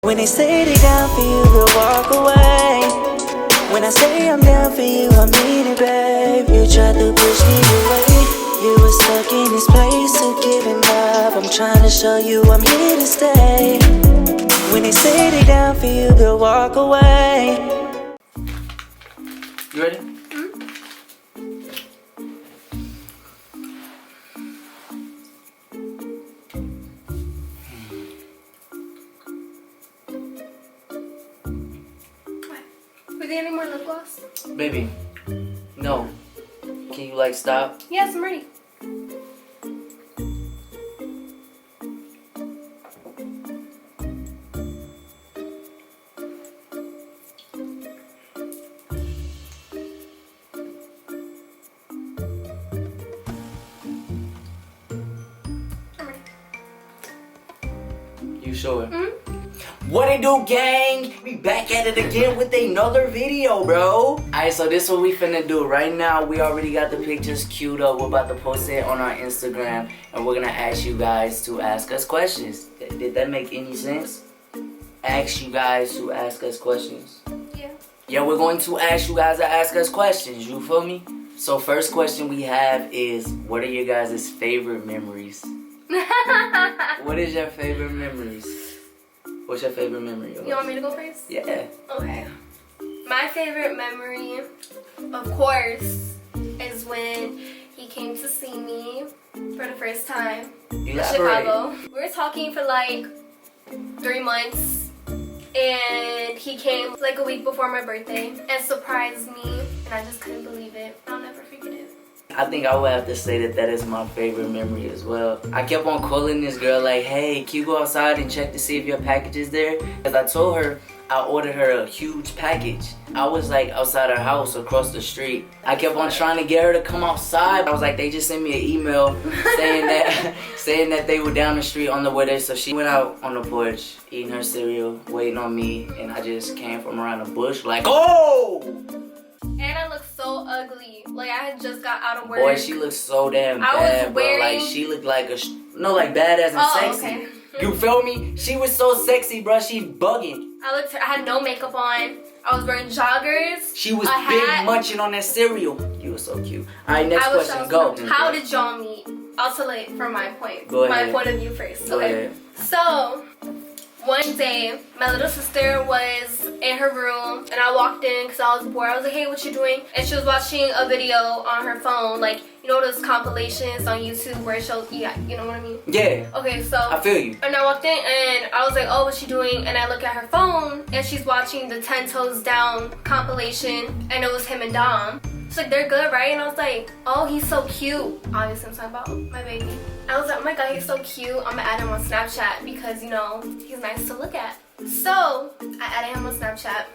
When they say they down for you, they'll walk away. When I say I'm down for you, I mean it, babe. You tried to push me away. You were stuck in this place of giving up. I'm trying to show you I'm here to stay. When they say they down for you, they'll walk away. You ready? Were there any more lip gloss? Baby, no. Can you like stop? Yes, I'm ready. You sure? What it do, gang? We back at it again with another video, bro. Alright, so this is what we finna do. Right now, we already got the pictures queued up. We're about to post it on our Instagram. And we're gonna ask you guys to ask us questions. Did that make any sense? Ask you guys to ask us questions. Yeah. Yeah, we're going to ask you guys to ask us questions. You feel me? So first question we have is, what are your guys' favorite memories? What is your favorite memories? What's your favorite memory? You want me to go first? Yeah. Okay. My favorite memory, of course, is when he came to see me for the first time in Chicago. We were talking for like 3 months, and he came like a week before my birthday and surprised me, and I just couldn't believe it. I'll never forget it. I think I would have to say that is my favorite memory as well. I kept on calling this girl like, hey, can you go outside and check to see if your package is there? Because I told her I ordered her a huge package. I was like outside her house across the street. I kept on trying to get her to come outside. I was like, they just sent me an email saying that they were down the street on the way there. So she went out on the porch eating her cereal, waiting on me, and I just came from around the bush like, oh! And I looked so ugly. Like I had just got out of work. Boy, she looked so damn bad, bro. Like she looked like like badass and sexy. Okay. You feel me? She was so sexy, bro. She's bugging. I had no makeup on. I was wearing joggers. She was big munching on that cereal. You were so cute. All right, next question. Go. How did y'all meet? I'll tell it from my point. Go ahead. My point of view first. Go ahead. So, one day, my little sister was in her room, and I walked in because I was bored. I was like, hey, what you doing? And she was watching a video on her phone, like, you know those compilations on YouTube where it shows, yeah, you know what I mean? Yeah. Okay, so. I feel you. And I walked in, and I was like, oh, what's she doing? And I look at her phone, and she's watching the 10 Toes Down compilation, and it was him and Dom. She's like, they're good, right? And I was like, oh, he's so cute. Obviously, I'm talking about my baby. I was like, oh my god, he's so cute. I'm gonna add him on Snapchat because, you know, he's nice to look at. So, I added him on Snapchat.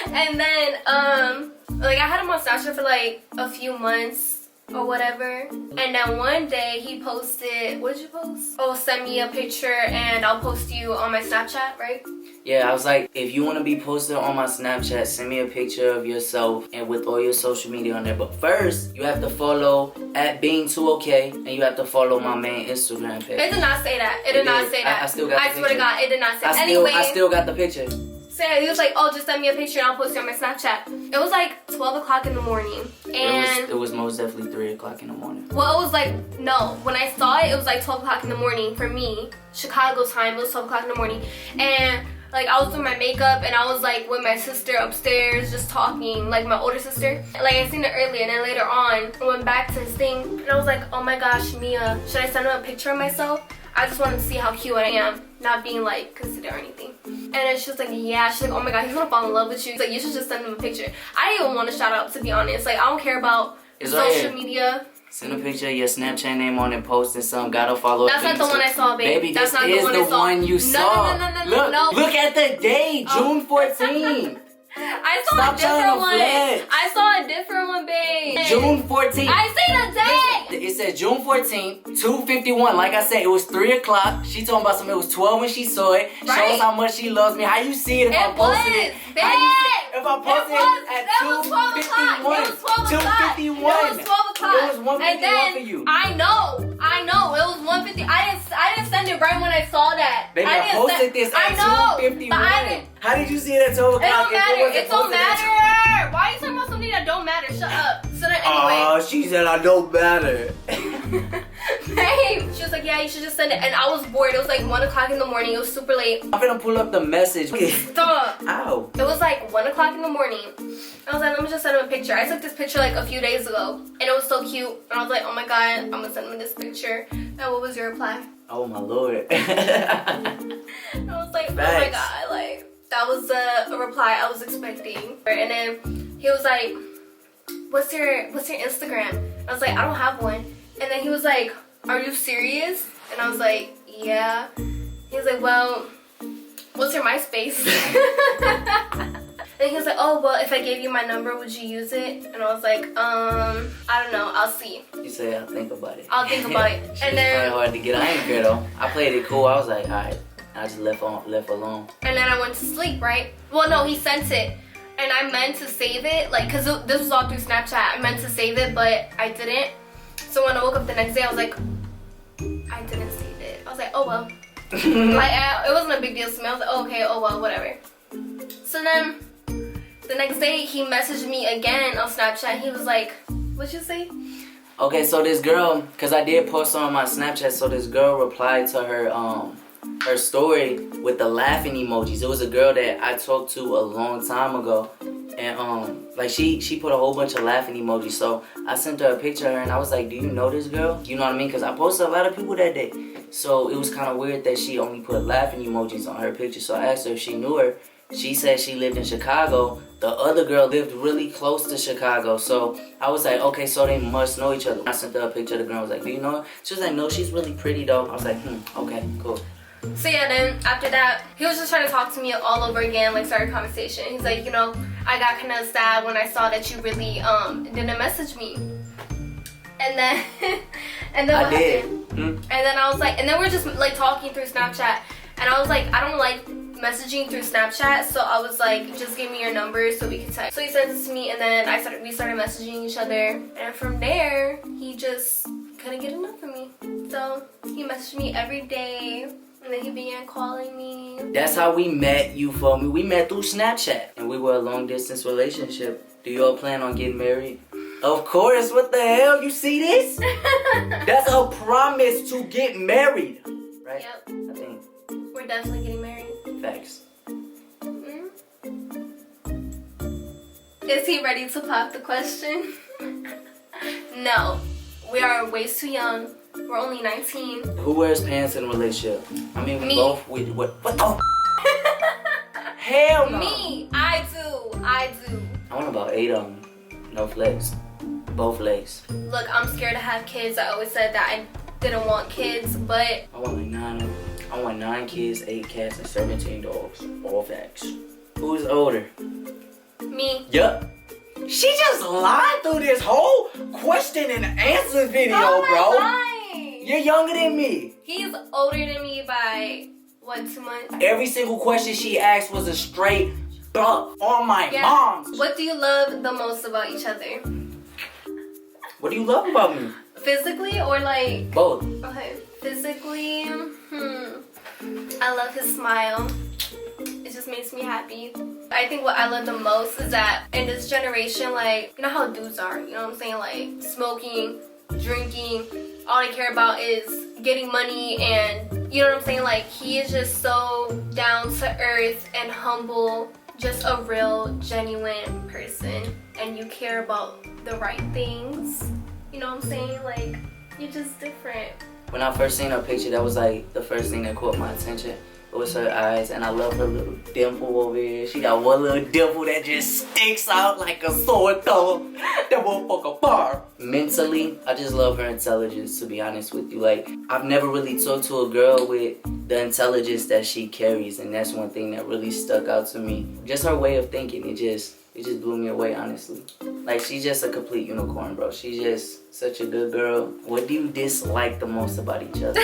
And then, like, I had him on Snapchat for like a few months or whatever. And then one day he posted, what did you post? Oh, send me a picture and I'll post you on my Snapchat, right? Yeah, I was like, if you want to be posted on my Snapchat, send me a picture of yourself and with all your social media on there. But first, you have to follow @being2ok and you have to follow my main Instagram page. It did not say that. It did not say that. I still got the picture. I swear to God, it did not say that. I still got the picture. So he was like, oh, just send me a picture and I'll post it on my Snapchat. It was like 12 o'clock in the morning. And it was most definitely 3 o'clock in the morning. Well, it was like, no. When I saw it, it was like 12 o'clock in the morning for me. Chicago time, it was 12 o'clock in the morning. And like I was doing my makeup and I was like with my sister upstairs just talking, like my older sister. Like I seen it earlier and then later on I went back to his thing and I was like, oh my gosh, Mia, should I send him a picture of myself? I just wanted to see how cute I am, not being like considerate or anything. And then she was like, yeah. She's like, oh my god, he's gonna fall in love with you. She's like, you should just send him a picture. I didn't even want to shout out, to be honest. Like I don't care about social media. Send a picture of your Snapchat name on and post it. Some gotta follow. That's not the one I saw, baby. Baby, that's this not is the one I saw. One you saw. No. Look at the date, June 14th. I saw a different one. I saw a different one, babe. June 14th. I seen a date. It said June 14th, 2:51. Like I said, it was 3 o'clock. She talking about something. It was 12 when she saw it. Right. Shows how much she loves me. How you see it if I posted it? If I posted it at 2:51. 2:51. It was 12 o'clock. o'clock. It was 1:51 and then, for you. I know. It was 1:50. I didn't send it right when I saw that. Baby, I posted this at 2:51. How did you see it at 12 o'clock? It don't matter. It don't posted matter. Why are you talking about something that don't matter? Shut up. So then anyway. Oh, she said I don't matter. Babe, she was like, yeah, you should just send it. And I was bored. It was like 1 o'clock in the morning. It was super late. I'm gonna pull up the message. Stop. Ow. It was like 1 o'clock in the morning. I was like, let me just send him a picture. I took this picture like a few days ago. And it was so cute. And I was like, oh my god, I'm gonna send him this picture. And what was your reply? Oh my lord. And I was like, oh my god, like, that was a reply I was expecting. And then he was like, what's your Instagram? I was like, I don't have one. And then he was like, are you serious? And I was like, yeah. He was like, well, what's your MySpace? And he was like, oh, well, if I gave you my number, would you use it? And I was like, I don't know, I'll see. You say I'll think about it. I'll think about it. She And was then hard to get. I ain't care though. I played it cool. I was like, alright. I just left alone. And then I went to sleep, right? Well, no, he sent it. And I meant to save it, like, because this was all through Snapchat. I meant to save it, but I didn't. So when I woke up the next day, I was like, I didn't save it. I was like, oh, well. Like, it wasn't a big deal to me. I was like, oh, okay, oh, well, whatever. So then, the next day, he messaged me again on Snapchat. He was like, what'd you say? Okay, so this girl, because I did post on my Snapchat, so this girl replied to her story with the laughing emojis. It was a girl that I talked to a long time ago, and like she put a whole bunch of laughing emojis. So I sent her a picture of her, and I was like, do you know this girl? You know what I mean? Because I posted a lot of people that day, so it was kind of weird that she only put laughing emojis on her picture. So I asked her if she knew her. She said she lived in Chicago. The other girl lived really close to Chicago. So I was like, okay, so they must know each other. I sent her a picture of the girl. I was like, do you know her? She was like, no, she's really pretty though. I was like, okay, cool. So yeah, then after that, he was just trying to talk to me all over again, like start a conversation. He's like, you know, I got kind of sad when I saw that you really didn't message me. And then, and then what happened? And then I was like, and then we're just like talking through Snapchat. And I was like, I don't like messaging through Snapchat, so I was like, just give me your number so we can text. So he sent this to me, and then we started messaging each other, and from there he just couldn't get enough of me. So he messaged me every day, and then he began calling me. That's how we met, you feel me? We met through Snapchat, and we were a long distance relationship. Do y'all plan on getting married? Of course. What the hell? You see this? That's a promise to get married, right? Yep. I think. We're definitely getting married. Facts. Is he ready to pop the question? No. We are way too young. We're only 19. Who wears pants in a relationship? I mean, we Me. both. What the? Hell no. Me. I do. I want about 8 of them. No flex. Both legs. Look, I'm scared to have kids. I always said that I didn't want kids, but I want like 9 of them. I want 9 kids, 8 cats, and 17 dogs. All facts. Who's older? me. Yup. She just lied through this whole question and answer video, bro. Lying. You're younger than me. He's older than me by, what, 2 months? Every single question she asked was a straight bluff on my mom's. What do you love the most about each other? What do you love about me? Physically or like... Both. Okay. Physically, I love his smile. It just makes me happy. I think what I love the most is that in this generation, like, you know how dudes are, you know what I'm saying? Like, smoking, drinking, all they care about is getting money, and you know what I'm saying? Like, he is just so down to earth and humble, just a real, genuine person, and you care about the right things. You know what I'm saying? Like, you're just different. When I first seen her picture, that was like the first thing that caught my attention. It was her eyes, and I love her little dimple over here. She got one little dimple that just sticks out like a sore thumb. That motherfucker bar. Mentally, I just love her intelligence, to be honest with you. Like, I've never really talked to a girl with the intelligence that she carries, and that's one thing that really stuck out to me. Just her way of thinking, it just blew me away, honestly. Like, she's just a complete unicorn, bro. She's just such a good girl. What do you dislike the most about each other?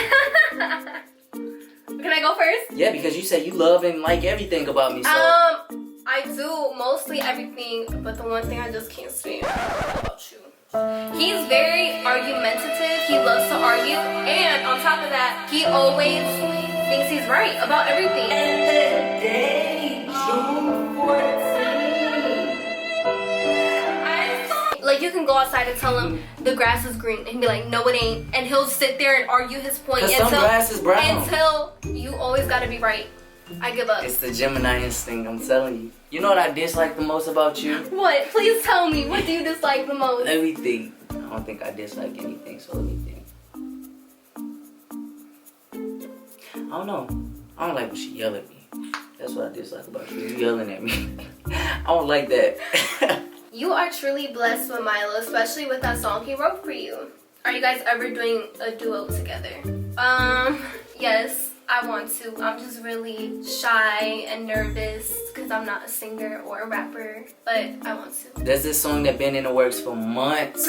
Can I go first? Yeah, because you said you love and like everything about me, so. I do mostly everything, but the one thing I just can't stand about you He's very argumentative. He loves to argue. And on top of that, he always thinks he's right about everything. And the day, June 14th. Like, you can go outside and tell him the grass is green, and he'll be like, no, it ain't. And he'll sit there and argue his point Some grass is brown. until you always gotta be right. I give up. It's the Gemini instinct, I'm telling you. You know what I dislike the most about you? What? Please tell me. What do you dislike the most? Let me think. I don't think I dislike anything, so let me think. I don't know. I don't like when she yell at me. That's what I dislike about you. You yelling at me. I don't like that. You are truly blessed with Milo, especially with that song he wrote for you. Are you guys ever doing a duo together? Yes. I want to. I'm just really shy and nervous because I'm not a singer or a rapper, but I want to. There's this song that been in the works for months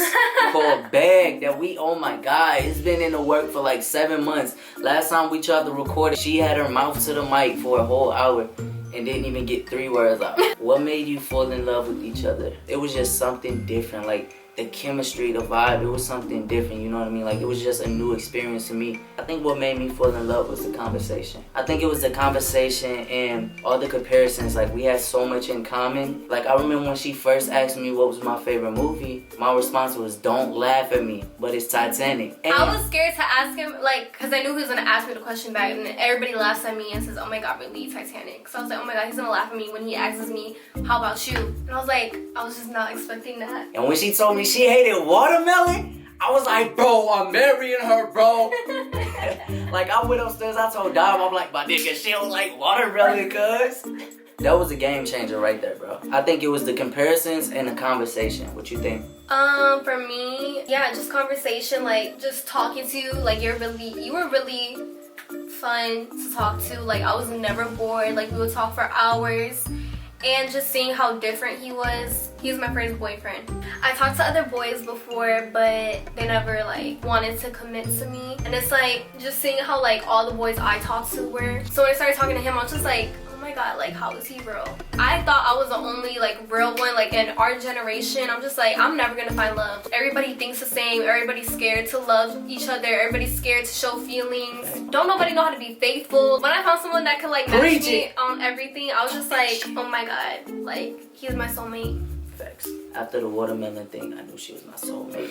called Bag that we, oh my God, it's been in the work for like 7 months. Last time we tried to record it, she had her mouth to the mic for a whole hour and didn't even get 3 words out. What made you fall in love with each other? It was just something different, like the chemistry, the vibe, it was something different, you know what I mean? Like, it was just a new experience to me. I think what made me fall in love was the conversation. I think it was the conversation and all the comparisons. Like, we had so much in common. Like, I remember when she first asked me what was my favorite movie, my response was, don't laugh at me, but it's Titanic. And I was scared to ask him, like, because I knew he was going to ask me the question back, and everybody laughs at me and says, oh my God, really, Titanic? So I was like, oh my God, he's going to laugh at me when he asks me, how about you? And I was like, I was just not expecting that. And when she told me she hated watermelon, I was like, bro, I'm marrying her, bro. Like, I went upstairs, I told Dom, I'm like, my nigga, she don't like watermelon, cuz. That was a game changer right there, bro. I think it was the comparisons and the conversation. What you think? For me, yeah, just conversation, like, just talking to you, like, you were really fun to talk to. Like, I was never bored. Like, we would talk for hours. And just seeing how different he was. He was my first boyfriend. I talked to other boys before, but they never like wanted to commit to me. And it's like just seeing how like all the boys I talked to were. So when I started talking to him, I was just like, oh my God, like how is he real? I thought I was the only like real one like in our generation. I'm just like, I'm never gonna find love. Everybody thinks the same. Everybody's scared to love each other. Everybody's scared to show feelings. Don't nobody know how to be faithful. When I found someone that could like match me on everything, I was just like, oh my God, like he's my soulmate. Facts. After the watermelon thing, I knew she was my soulmate.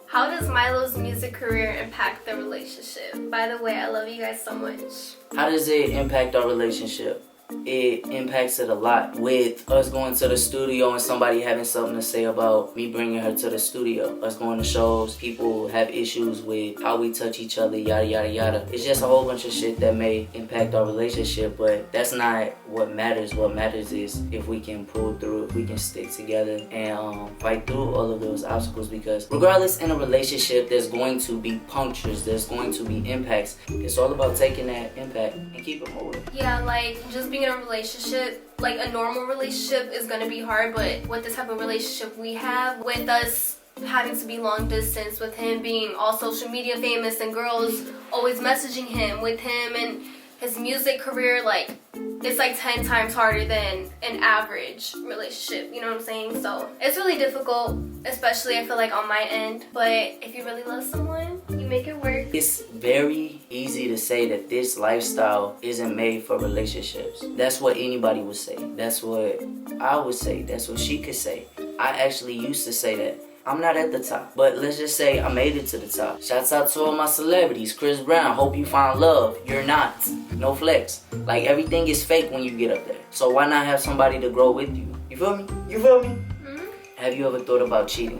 How does Milo's music career impact the relationship? By the way, I love you guys so much. How does it impact our relationship? It impacts it a lot. With us going to the studio and somebody having something to say about me bringing her to the studio. Us going to shows, people have issues with how we touch each other, yada, yada, yada. It's just a whole bunch of shit that may impact our relationship, but that's not what matters. What matters is if we can pull through, if we can stick together and fight through all of those obstacles, because regardless in a relationship, there's going to be punctures, there's going to be impacts. It's all about taking that impact and keep it moving. Yeah, like just being in a relationship, like a normal relationship is gonna be hard, but with the type of relationship we have, with us having to be long distance, with him being all social media famous and girls always messaging him, with him and his music career, like it's like 10 times harder than an average relationship, you know what I'm saying? So it's really difficult, especially I feel like on my end, but if you really love someone, you make it work. It's very easy to say that this lifestyle isn't made for relationships. That's what anybody would say. That's what I would say. That's what she could say. I actually used to say that. I'm not at the top, but let's just say I made it to the top. Shouts out to all my celebrities. Chris Brown, hope you find love. You're not. No flex. Like, everything is fake when you get up there. So why not have somebody to grow with you? You feel me? You feel me? Mm-hmm. Have you ever thought about cheating?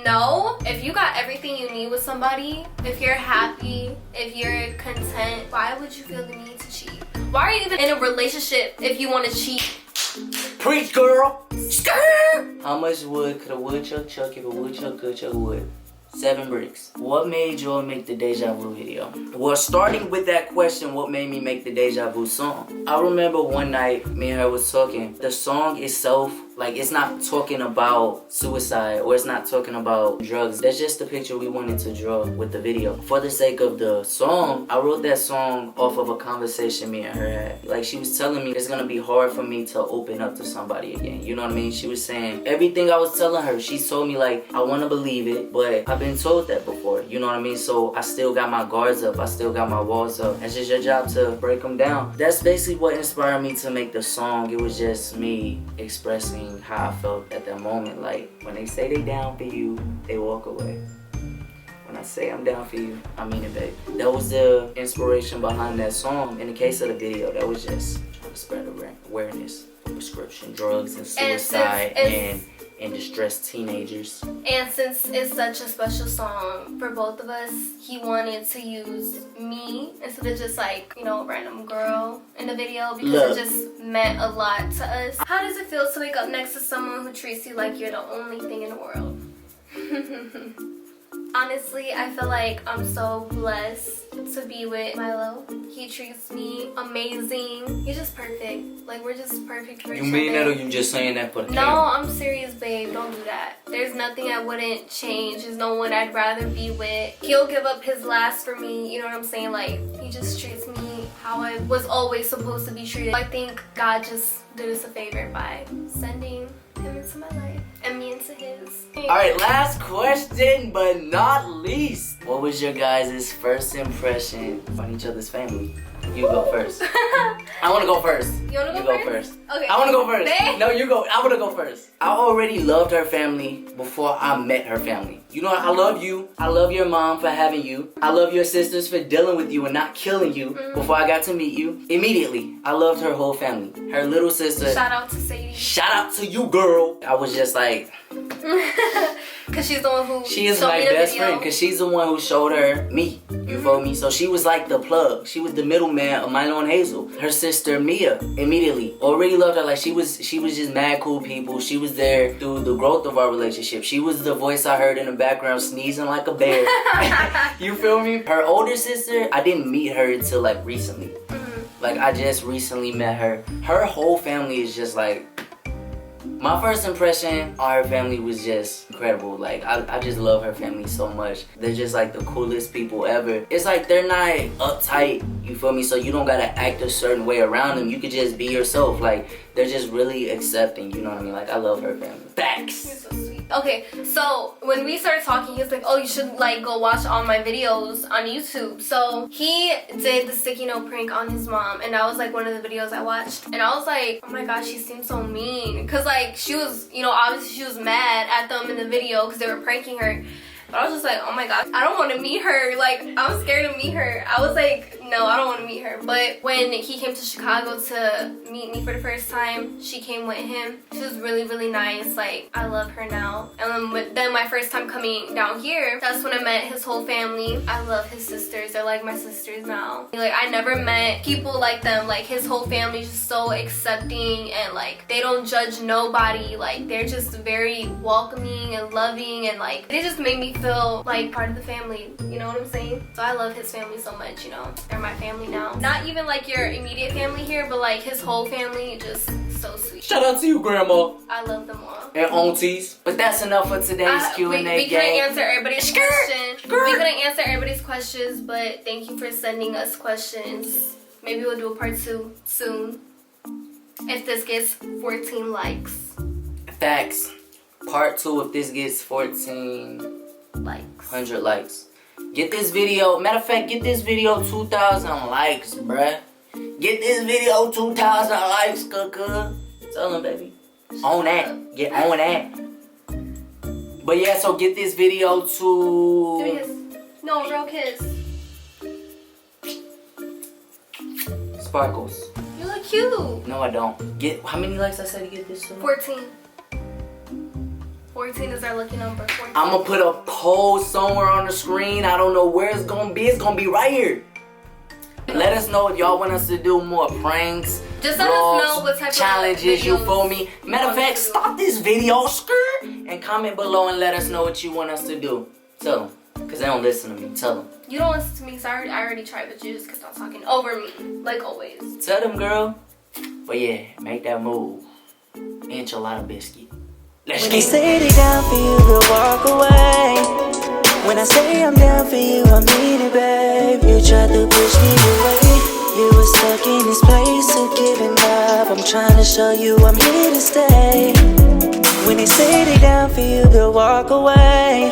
No. If you got everything you need with somebody, if you're happy, if you're content, why would you feel the need to cheat? Why are you even in a relationship if you want to cheat? Preach, girl! Skirt! How much wood could a woodchuck chuck if a woodchuck could chuck wood? 7 bricks. What made y'all make the Daijobu video? Well, starting with that question, what made me make the Daijobu song? I remember one night, me and her was talking. The song itself Like, it's not talking about suicide or it's not talking about drugs. That's just the picture we wanted to draw with the video. For the sake of the song, I wrote that song off of a conversation me and her had. Like, she was telling me it's gonna be hard for me to open up to somebody again. You know what I mean? She was saying everything I was telling her. She told me, like, I want to believe it, but I've been told that before. You know what I mean? So I still got my guards up. I still got my walls up. It's just your job to break them down. That's basically what inspired me to make the song. It was just me expressing how I felt at that moment. Like, when they say they down for you, they walk away. When I say I'm down for you, I mean it, babe. That was the inspiration behind that song. In the case of the video, that was just trying to spread awareness of prescription drugs and suicide and distressed teenagers. And since it's such a special song for both of us, he wanted to use me instead of just like, you know, a random girl in the video because it just meant a lot to us. How does it feel to wake up next to someone who treats you like you're the only thing in the world? Honestly, I feel like I'm so blessed to be with Milo. He treats me amazing. He's just perfect. Like, we're just perfect for each other. You mean that or you just saying that for the camera? No, I'm serious, babe. Don't do that. There's nothing I wouldn't change. There's no one I'd rather be with. He'll give up his last for me. You know what I'm saying? Like, he just treats me how I was always supposed to be treated. I think God just did us a favor by sending him into my life and me into his. Alright, last question but not least. What was your guys' first impression on each other's family? You go first. I want to go first. You want to go first? Okay. I want to go first. Babe. No, you go. I want to go first. I already loved her family before I met her family. You know, I love you. I love your mom for having you. I love your sisters for dealing with you and not killing you before I got to meet you. Immediately, I loved her whole family. Her little sister. Shout out to Sadie. Shout out to you, girl. I was just like... Cause she's the one who she is my best friend because she's the one who showed her me. You feel me? So she was like the plug. She was the middleman of Milo and Hazel. Her sister Mia immediately already loved her. Like she was just mad cool people. She was there through the growth of our relationship. She was the voice I heard in the background sneezing like a bear. You feel me? Her older sister, I didn't meet her until like recently. Like I just recently met her. Her whole family is just like... My first impression on her family was just incredible. Like, I just love her family so much. They're just like the coolest people ever. It's like they're not uptight, you feel me? So you don't gotta act a certain way around them. You could just be yourself. Like, they're just really accepting, you know what I mean? Like, I love her family. Facts! You're so sweet. Okay, so when we started talking, he was like, oh, you should like go watch all my videos on YouTube. So he did the sticky note prank on his mom, and that was like one of the videos I watched. And I was like, oh my gosh, she seems so mean. Cause like she was, you know, obviously she was mad at them in the video because they were pranking her. But I was just like, oh my gosh, I don't want to meet her. Like, I'm scared to meet her. I was like, no, I don't want to meet her. But when he came to Chicago to meet me for the first time, she came with him. She was really, really nice. Like, I love her now. And then my first time coming down here, that's when I met his whole family. I love his sisters. They're like my sisters now. Like, I never met people like them. Like, his whole family is just so accepting and like, they don't judge nobody. Like, they're just very welcoming and loving and like, they just made me feel like part of the family, you know what I'm saying? So I love his family so much, you know. They're my family now. Not even like your immediate family here, but like his whole family, just so sweet. Shout out to you, Grandma. I love them all. And aunties. But that's enough for today's Q&A we couldn't answer everybody's questions. We couldn't answer everybody's questions, but thank you for sending us questions. Maybe we'll do a part 2 soon. If this gets 14 likes. Facts. Part 2 if this gets 1,400 likes. Get this video, matter of fact, get this video 2,000 likes, bruh. Get this video 2,000 likes, cuckoo. Tell them, baby. On that. Get on that. But yeah, so get this video to... Give me kiss. No, real kiss. Sparkles. You look cute. No, I don't. Get how many likes I said to get this to? 14. 14 is our lucky number. 14. I'm gonna put a poll somewhere on the screen. I don't know where it's gonna be. It's gonna be right here. Let us know if y'all want us to do more pranks, just let us know what type challenges, of you feel me? Matter of fact, stop this video, skirt, and comment below and let us know what you want us to do. Tell them, because they don't listen to me. Tell them. You don't listen to me, so I already tried, but you just kept on talking over me, like always. Tell them, girl. But yeah, make that move. enchilada biscuit. Let's When get they it. say they down for you, they'll walk away. When I say I'm down for you, I mean it, babe. You tried to push me away. You were stuck in this place of giving up. I'm trying to show you I'm here to stay. When they say they down for you, they'll walk away.